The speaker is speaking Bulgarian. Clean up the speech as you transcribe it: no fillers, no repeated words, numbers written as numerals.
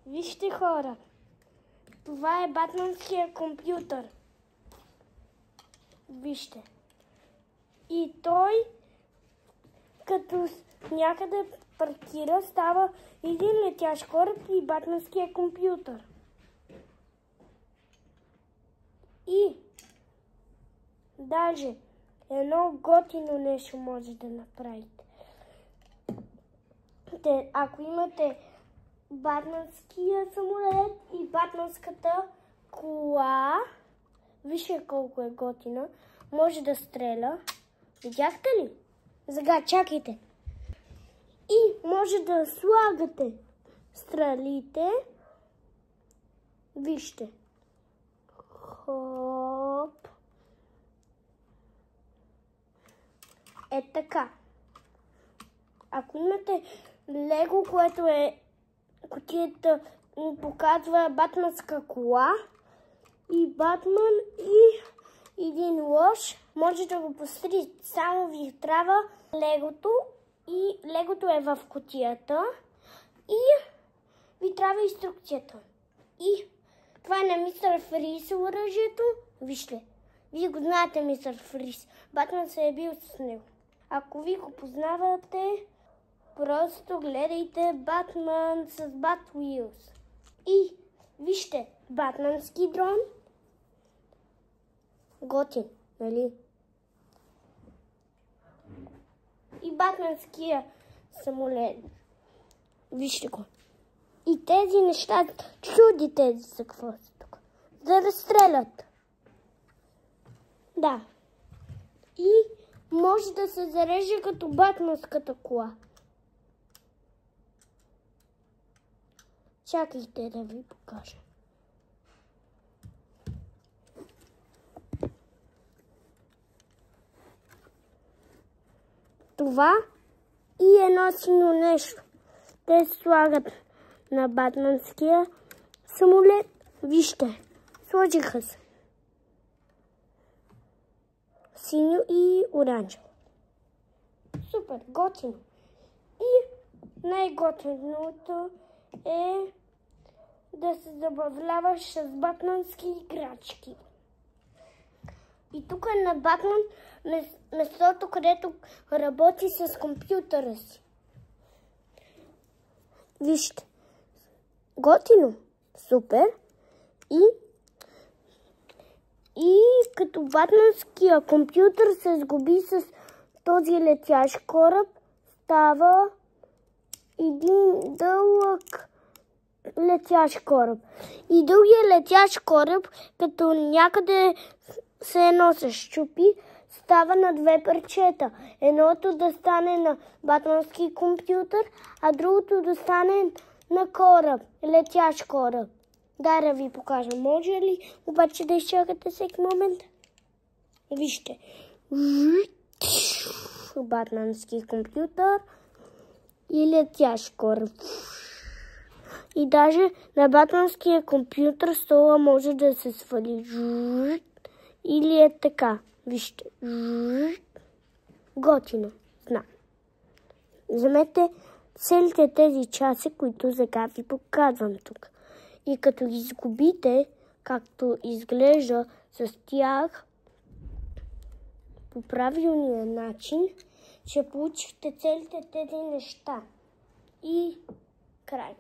Вижте, хора, това е батманския компютър. Вижте. И той, като някъде паркира, става един летящ кораб и батманския компютър. И даже едно готино нещо може да направите. Ако имате батманския самолет и батманската кола, вижте колко е готина, може да стреля. Видяхте ли? Сега чакайте. И може да слагате стрелите. Вижте. Хоп. Е така. Ако имате Лего, което е кутията, показва батманска кола и Батман и един лош, може да го построите. Само ви трябва Легото и Легото е в кутията и ви трябва инструкцията. И това е на Мистер Фриз оръжието. Вижте, вие го знаете, Мистер Фриз. Батман се е бил с него. Ако ви го познавате, просто гледайте Батман с Bat Wheels. И вижте, батмански дрон. Готин, нали? И батманския самолет. Вижте го. И тези неща, чуди тези са какво са тук. За да стрелят. Да. И може да се зареже като батманската кола. Чакайте да ви покажа. Това и едно сино нещо. Те слагат на батманския самолет. Вижте, сложиха се. Синьо и оранжево. Супер, готино. И най-готиното е да се забавляваш с батмански играчки. И тук е на Батман местото, където работи с компютъра си. Вижте. Готино. Супер. И като батманския компютър се сгуби с този летящ кораб, става един дълъг летящ кораб. И другия летящ кораб, като някъде се едно се щупи, става на две парчета. Едното да стане на батмански компютър, а другото да стане на кораб, летящ кораб. Да ви покажа. Може ли обаче да изчакате всеки момент? Вижте. Батмански компютър и летящ кораб. И даже на батманския компютър стола може да се свали. Или е така. Вижте. Готино. Знам. Вземете целите тези часи, които сега ви показвам тук. И като ги изгубите, както изглежда с тях, по правилния начин, ще получите целите тези неща. И край.